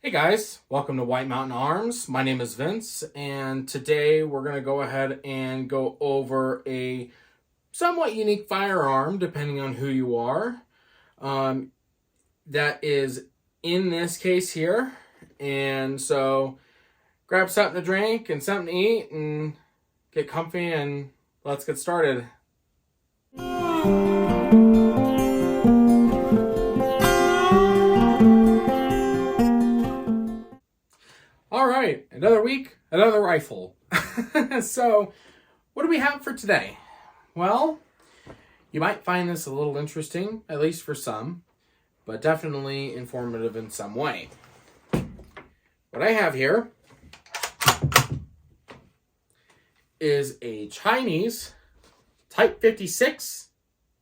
Hey guys, welcome to White Mountain Arms. My name is Vince, and today we're going to go ahead and go over a somewhat unique firearm, depending on who you are, that is in this case here. And so grab something to drink and something to eat and get comfy, and let's get started. All right, another week, another rifle. So, what do we have for today? Well, you might find this a little interesting, at least for some, but definitely informative in some way. What I have here is a Chinese Type 56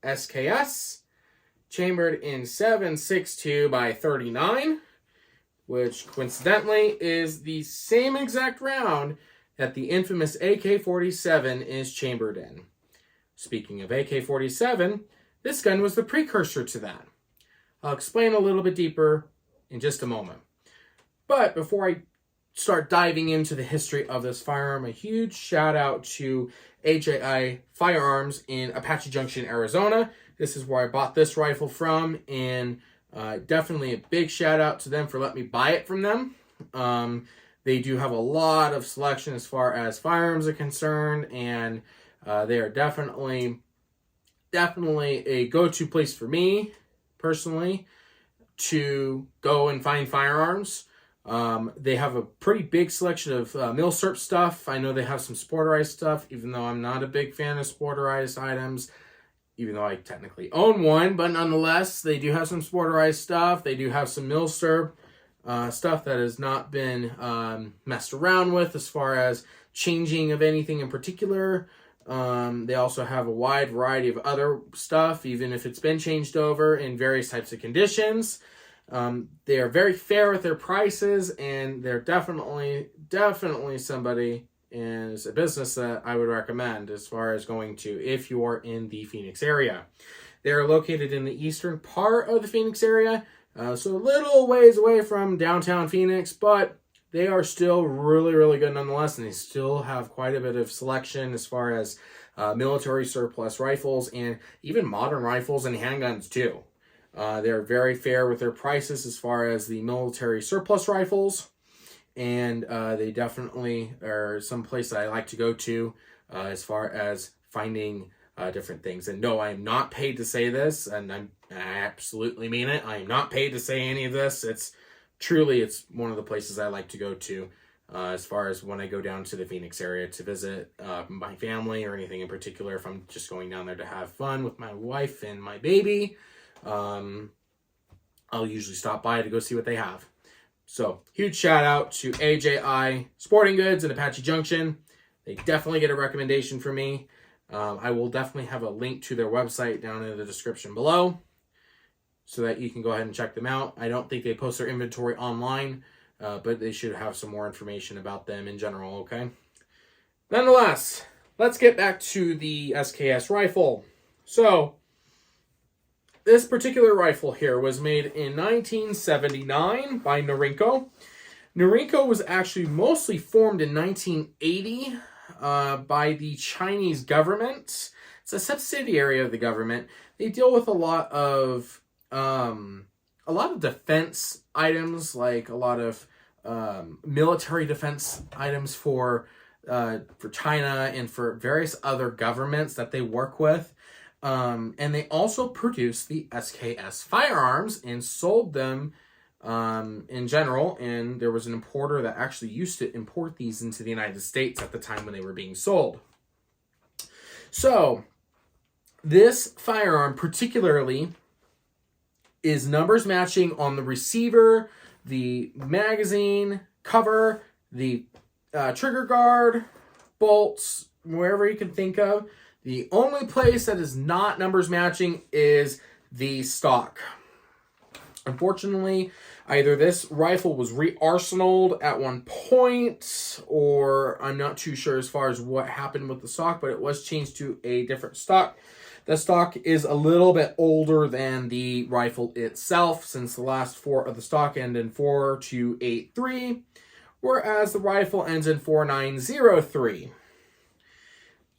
SKS, chambered in 7.62 by 39, which coincidentally is the same exact round that the infamous AK-47 is chambered in. Speaking of AK-47, this gun was the precursor to that. I'll explain a little bit deeper in just a moment. But before I start diving into the history of this firearm, a huge shout out to AJI Firearms in Apache Junction, Arizona. This is where I bought this rifle from, and definitely a big shout out to them for letting me buy it from them. They do have a lot of selection as far as firearms are concerned, and they are definitely a go-to place for me, personally, to go and find firearms. They have a pretty big selection of mil-serp stuff. I know they have some sporterized stuff, even though I'm not a big fan of sporterized items, even though I technically own one, but nonetheless, they do have some sporterized stuff. They do have some mil-serp stuff that has not been messed around with as far as changing of anything in particular. They also have a wide variety of other stuff, even if it's been changed over in various types of conditions. They are very fair with their prices, and they're definitely somebody, and it's a business that I would recommend as far as going to if you are in the Phoenix area. They are located in the eastern part of the Phoenix area, so a little ways away from downtown Phoenix, but they are still really good nonetheless, and they still have quite a bit of selection as far as military surplus rifles and even modern rifles and handguns too. They're very fair with their prices as far as the military surplus rifles, and they definitely are some place that I like to go to as far as finding different things. And no, I am not paid to say this, and I absolutely mean it. I am not paid to say any of this. It's one of the places I like to go to as far as when I go down to the Phoenix area to visit my family or anything in particular. If I'm just going down there to have fun with my wife and my baby, I'll usually stop by to go see what they have. So, huge shout out to AJI Sporting Goods in Apache Junction. They definitely get a recommendation from me. I will definitely have a link to their website down in the description below so that you can go ahead and check them out. I don't think they post their inventory online, but they should have some more information about them in general, okay? Nonetheless, let's get back to the SKS rifle. So, this particular rifle here was made in 1979 by Norinco. Norinco was actually mostly formed in 1980 by the Chinese government. It's a subsidiary of the government. They deal with a lot of defense items, like a lot of military defense items for China and for various other governments that they work with. And they also produced the SKS firearms and sold them in general. And there was an importer that actually used to import these into the United States at the time when they were being sold. So, this firearm particularly is numbers matching on the receiver, the magazine cover, the trigger guard, bolts, wherever you can think of. The only place that is not numbers matching is the stock. Unfortunately, either this rifle was re-arsenaled at one point, or I'm not too sure as far as what happened with the stock, but it was changed to a different stock The stock is a little bit older than the rifle itself, since the last 4 of the stock end in 4283, whereas the rifle ends in 4903.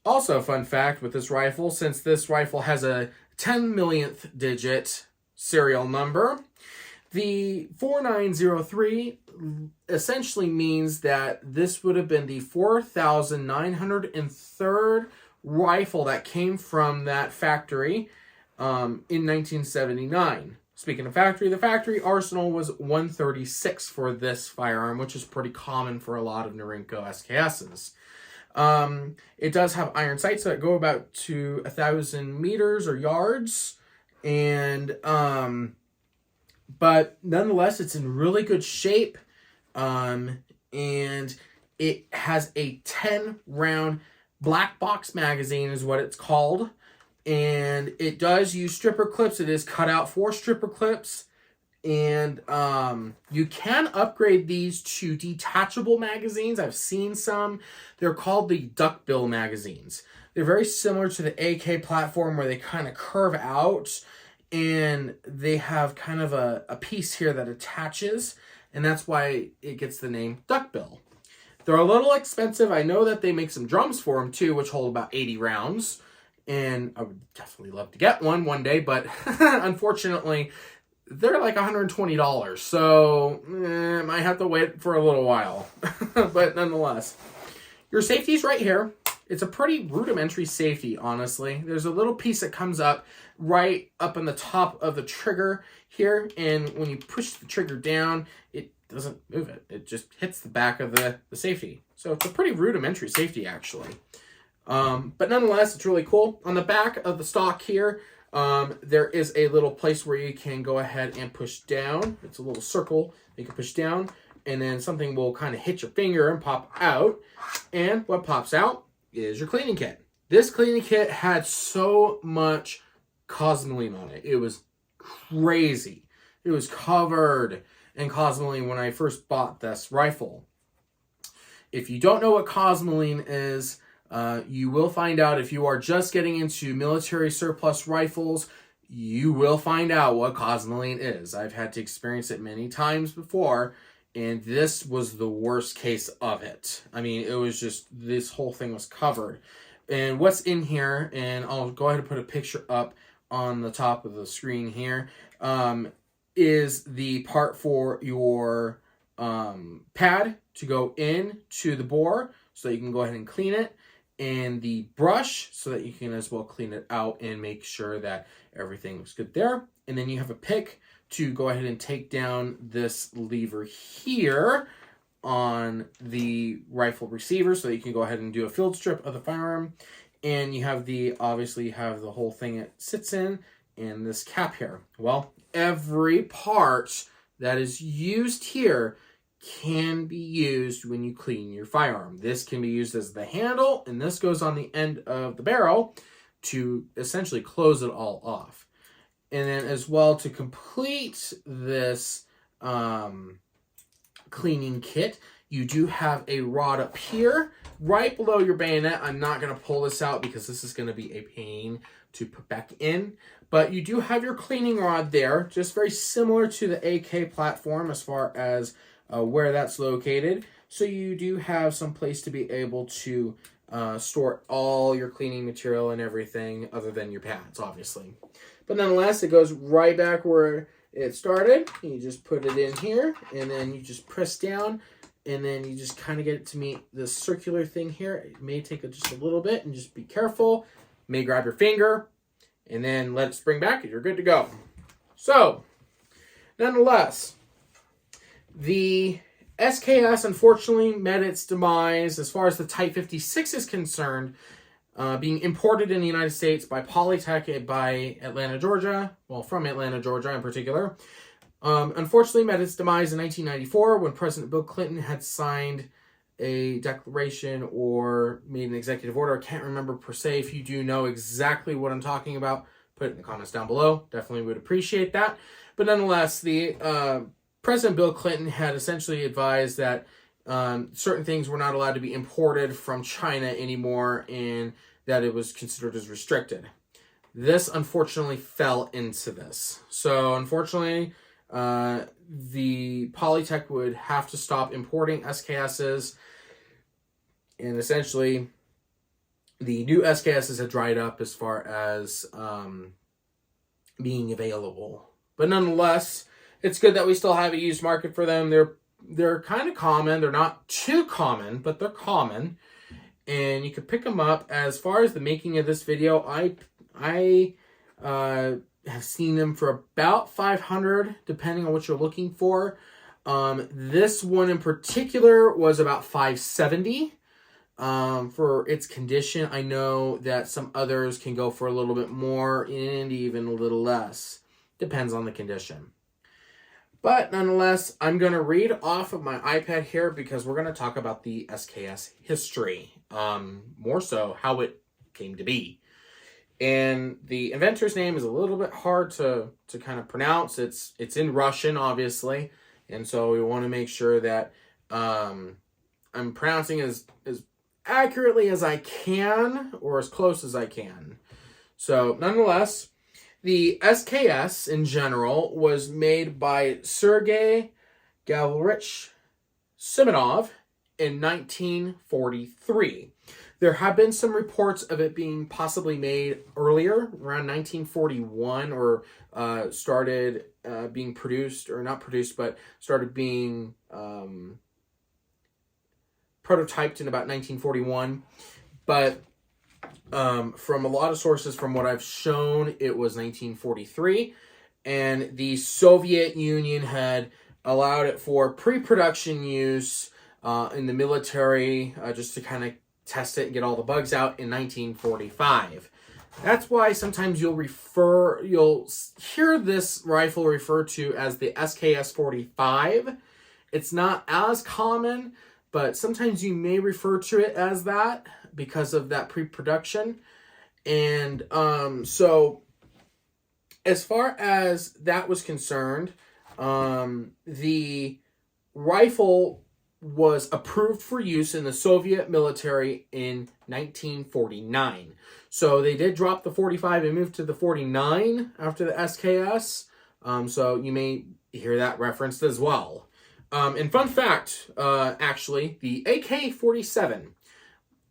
Also, fun fact with this rifle, since this rifle has a 10 millionth digit serial number, the 4903 essentially means that this would have been the 4,903rd rifle that came from that factory in 1979. Speaking of factory, the factory arsenal was 136 for this firearm, which is pretty common for a lot of Norinco SKSs. It does have iron sights that go about to 1,000 meters or yards, and but nonetheless, it's in really good shape, and it has a 10-round black box magazine is what it's called, and it does use stripper clips. It is cut out for stripper clips, and you can upgrade these to detachable magazines. I've seen some. They're called the duckbill magazines. They're very similar to the AK platform, where they kind of curve out, and they have kind of a piece here that attaches, and that's why it gets the name duckbill. They're a little expensive. I know that they make some drums for them too, which hold about 80 rounds, and I would definitely love to get one day, but unfortunately, they're like $120, so might have to wait for a little while. But nonetheless, your safety's right here. It's a pretty rudimentary safety, honestly. There's a little piece that comes up right up on the top of the trigger here, and when you push the trigger down, it doesn't move it. It just hits the back of the safety. So it's a pretty rudimentary safety, actually. But nonetheless, it's really cool. On the back of the stock here, there is a little place where you can go ahead and push down. It's a little circle you can push down, and then something will kind of hit your finger and pop out. And what pops out is your cleaning kit. This cleaning kit had so much cosmoline on it. It was crazy. It was covered in cosmoline when I first bought this rifle. If you don't know what cosmoline is, you will find out. If you are just getting into military surplus rifles, you will find out what cosmoline is. I've had to experience it many times before, and this was the worst case of it. I mean, it was just, this whole thing was covered. And what's in here, and I'll go ahead and put a picture up on the top of the screen here, is the part for your pad to go in to the bore so that you can go ahead and clean it, and the brush so that you can as well clean it out and make sure that everything looks good there. And then you have a pick to go ahead and take down this lever here on the rifle receiver so that you can go ahead and do a field strip of the firearm. And you have obviously have the whole thing it sits in, and this cap here. Well, every part that is used here can be used when you clean your firearm. This can be used as the handle, and this goes on the end of the barrel to essentially close it all off. And then as well, to complete this cleaning kit, you do have a rod up here right below your bayonet. I'm not going to pull this out because this is going to be a pain to put back in. But you do have your cleaning rod there, just very similar to the AK platform as far as where that's located. So you do have some place to be able to store all your cleaning material and everything other than your pads, obviously. But nonetheless, it goes right back where it started. You just put it in here, and then you just press down, and then you just kind of get it to meet this circular thing here. It may take just a little bit, and just be careful. You may grab your finger, and then let it spring back, and you're good to go. So, nonetheless, the SKS unfortunately met its demise as far as the Type 56 is concerned, being imported in the United States by Polytech by Atlanta, Georgia. Well, from Atlanta, Georgia in particular. Unfortunately met its demise in 1994 when President Bill Clinton had signed a declaration or made an executive order. I can't remember per se. If you do know exactly what I'm talking about, put it in the comments down below. Definitely would appreciate that. But nonetheless, the President Bill Clinton had essentially advised that certain things were not allowed to be imported from China anymore, and that it was considered as restricted. This unfortunately fell into this. So unfortunately, the Polytech would have to stop importing SKSs, and essentially the new SKSs had dried up as far as being available. But nonetheless, it's good that we still have a used market for them. They're kind of common. They're not too common, but they're common. And you can pick them up. As far as the making of this video, I have seen them for about $500, depending on what you're looking for. This one in particular was about $570 for its condition. I know that some others can go for a little bit more and even a little less. Depends on the condition. But nonetheless, I'm going to read off of my iPad here because we're going to talk about the SKS history. More so how it came to be. And the inventor's name is a little bit hard to kind of pronounce. It's in Russian, obviously. And so we want to make sure that I'm pronouncing as accurately as I can, or as close as I can. So nonetheless, the SKS in general was made by Sergei Gavrilovich Simonov in 1943. There have been some reports of it being possibly made earlier, around 1941, or started being produced, or not produced, but started being prototyped in about 1941. But from a lot of sources, from what I've shown, it was 1943. And the Soviet Union had allowed it for pre-production use in the military, just to kind of test it and get all the bugs out in 1945. That's why sometimes you'll hear this rifle referred to as the SKS-45. It's not as common, but sometimes you may refer to it as that because of that pre-production. And so as far as that was concerned, the rifle was approved for use in the Soviet military in 1949. So they did drop the 45 and move to the 49 after the SKS. So you may hear that referenced as well. And fun fact, actually, the AK-47,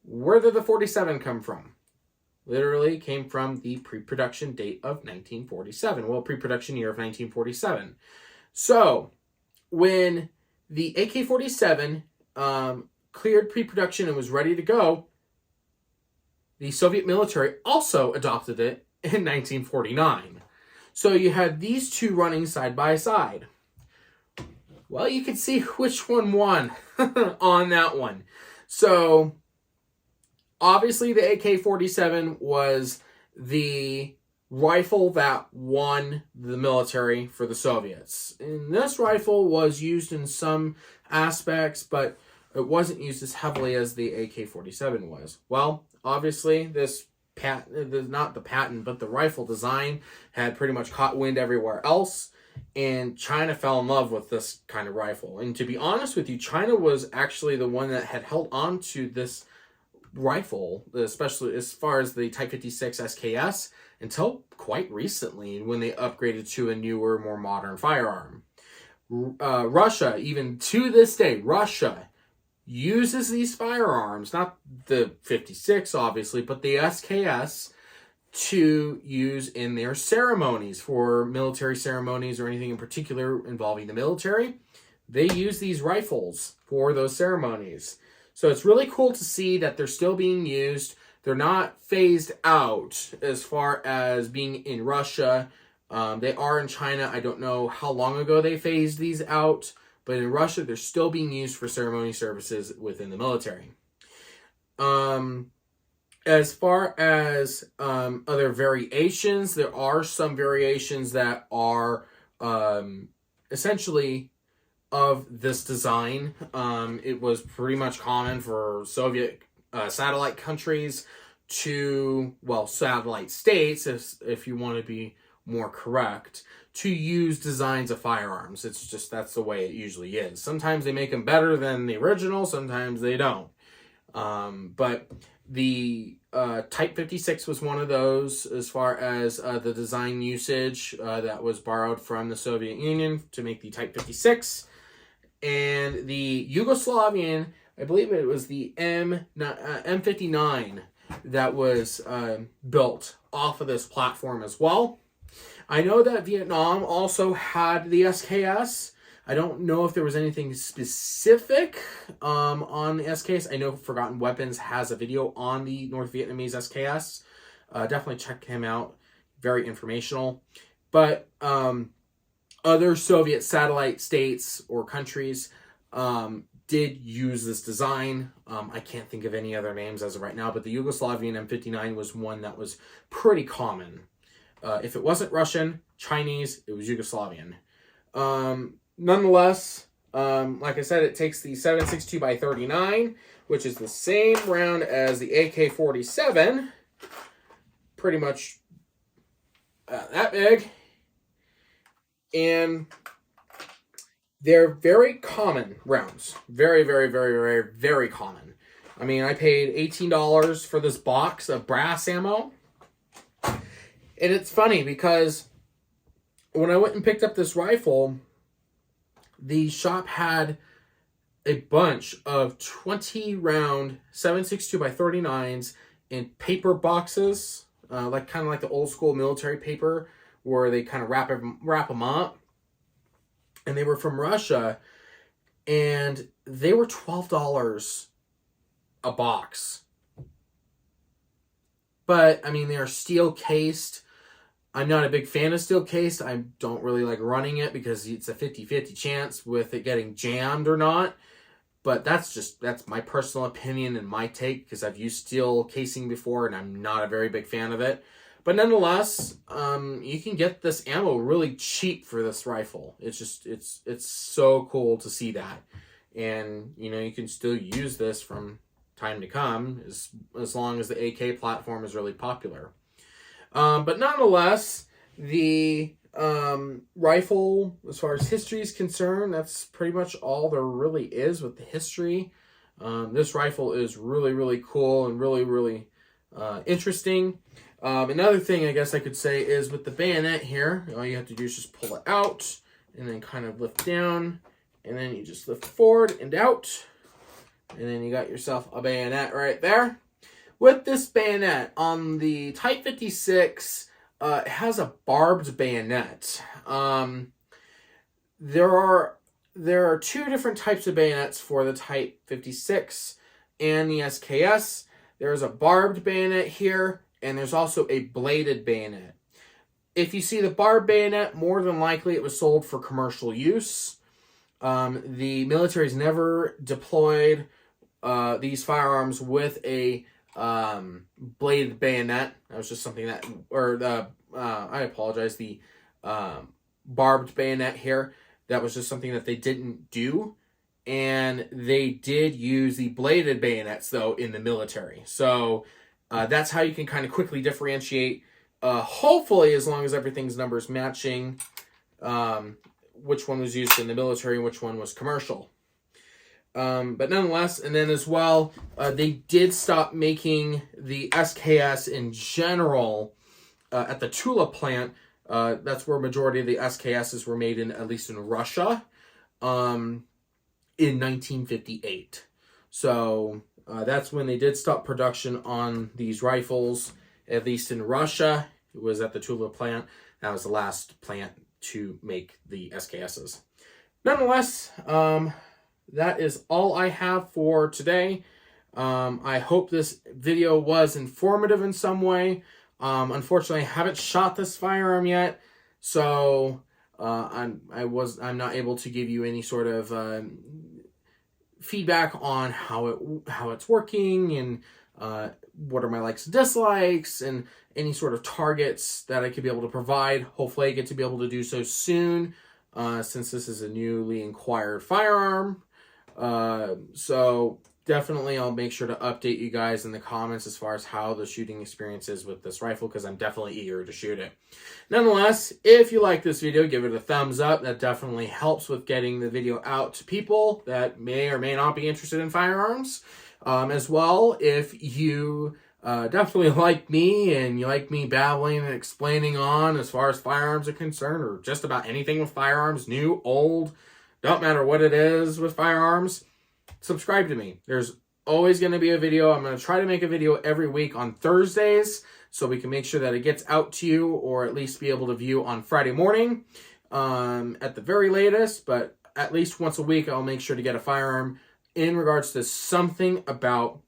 where did the 47 come from? Literally came from the pre-production date of 1947. Well, pre-production year of 1947. So when the AK-47 cleared pre-production and was ready to go, the Soviet military also adopted it in 1949. So you had these two running side by side. Well, you can see which one won on that one. So obviously the AK-47 was the rifle that won the military for the Soviets. And this rifle was used in some aspects, but it wasn't used as heavily as the AK-47 was. Well, obviously this not the patent, but the rifle design had pretty much caught wind everywhere else, and China fell in love with this kind of rifle. And to be honest with you, China was actually the one that had held on to this rifle, especially as far as the Type 56 SKS, until quite recently when they upgraded to a newer, more modern firearm. Russia, even to this day, Russia uses these firearms, not the 56 obviously, but the SKS, to use in their ceremonies, for military ceremonies or anything in particular involving the military. They use these rifles for those ceremonies. So it's really cool to see that they're still being used. They're not phased out as far as being in Russia. They are in China. I don't know how long ago they phased these out, but in Russia, they're still being used for ceremony services within the military. As far as other variations, there are some variations that are essentially of this design. It was pretty much common for Soviet satellite countries to, well, satellite states, if you want to be more correct, to use designs of firearms. It's just, that's the way it usually is. Sometimes they make them better than the original, sometimes they don't. But The Type 56 was one of those as far as the design usage that was borrowed from the Soviet Union to make the Type 56. And the Yugoslavian, I believe it was the M59 that was built off of this platform as well. I know that Vietnam also had the SKS. I don't know if there was anything specific on the SKS. I know Forgotten Weapons has a video on the North Vietnamese SKS. Definitely check him out. Very informational. But other Soviet satellite states or countries did use this design. I can't think of any other names as of right now, but the Yugoslavian M59 was one that was pretty common. If it wasn't Russian, Chinese, it was Yugoslavian. Nonetheless, like I said, it takes the 7.62 by 39, which is the same round as the AK-47. Pretty much that big. And they're very common rounds. Very, very, very, very, very common. I mean, I paid $18 for this box of brass ammo. And it's funny because when I went and picked up this rifle, the shop had a bunch of 20-round 7.62 by 39s in paper boxes, like kind of like the old school military paper, where they kind of wrap them up. And they were from Russia, and they were $12 a box. But, I mean, they are steel cased. I'm not a big fan of steel cased. I don't really like running it because it's a 50-50 chance with it getting jammed or not. But that's my personal opinion and my take, because I've used steel casing before and I'm not a very big fan of it. But nonetheless, you can get this ammo really cheap for this rifle. It's so cool to see that. And, you know, you can still use this from time to come as long as the AK platform is really popular. But nonetheless, the rifle, as far as history is concerned, that's pretty much all there really is with the history. This rifle is really, really cool and really, really interesting. Another thing I guess I could say is with the bayonet here, all you have to do is just pull it out and then kind of lift down, and then you just lift forward and out, and then you got yourself a bayonet right there. With this bayonet, on the Type 56, it has a barbed bayonet. There are two different types of bayonets for the Type 56 and the SKS. There's a barbed bayonet here, and there's also a bladed bayonet. If you see the barbed bayonet, more than likely it was sold for commercial use. The military's never deployed these firearms with a bladed bayonet. That was just something that, I apologize, the barbed bayonet here, that was just something that they didn't do. And they did use the bladed bayonets, though, in the military. So that's how you can kind of quickly differentiate, hopefully, as long as everything's numbers matching, which one was used in the military and which one was commercial. But nonetheless, and then as well, they did stop making the SKS in general at the Tula plant. That's where a majority of the SKSs were made in, at least in Russia, in 1958. So that's when they did stop production on these rifles, at least in Russia. It was at the Tula plant. That was the last plant to make the SKSs. Nonetheless, that is all I have for today. I hope this video was informative in some way. Unfortunately, I haven't shot this firearm yet, so I'm not able to give you any sort of feedback on how it's working, and what are my likes and dislikes, and any sort of targets that I could be able to provide. Hopefully I get to be able to do so soon, since this is a newly acquired firearm. So definitely I'll make sure to update you guys in the comments as far as how the shooting experience is with this rifle, because I'm definitely eager to shoot it. Nonetheless, if you like this video, give it a thumbs up. That definitely helps with getting the video out to people that may or may not be interested in firearms. As well, if you definitely like me and you like me babbling and explaining on as far as firearms are concerned, or just about anything with firearms, new, old, don't matter what it is with firearms, subscribe to me. There's always going to be a video. I'm going to try to make a video every week on Thursdays so we can make sure that it gets out to you, or at least be able to view on Friday morning at the very latest. But at least once a week, I'll make sure to get a firearm in regards to something about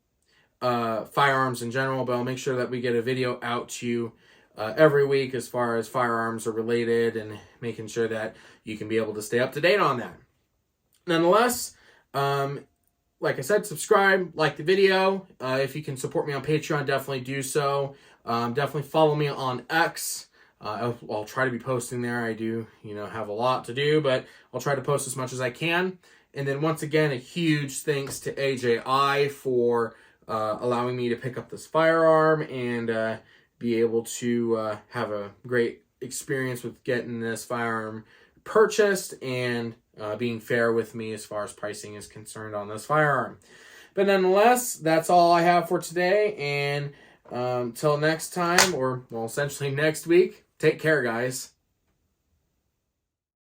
firearms in general. But I'll make sure that we get a video out to you every week as far as firearms are related, and making sure that you can be able to stay up to date on that. Nonetheless, like I said, subscribe, like the video. If you can support me on Patreon, definitely do so. Definitely follow me on X. I'll try to be posting there. I do, have a lot to do, but I'll try to post as much as I can. And then once again, a huge thanks to AJI for allowing me to pick up this firearm and be able to have a great experience with getting this firearm purchased, and being fair with me as far as pricing is concerned on this firearm. But nonetheless, that's all I have for today. And until next time, or well, essentially next week, take care, guys.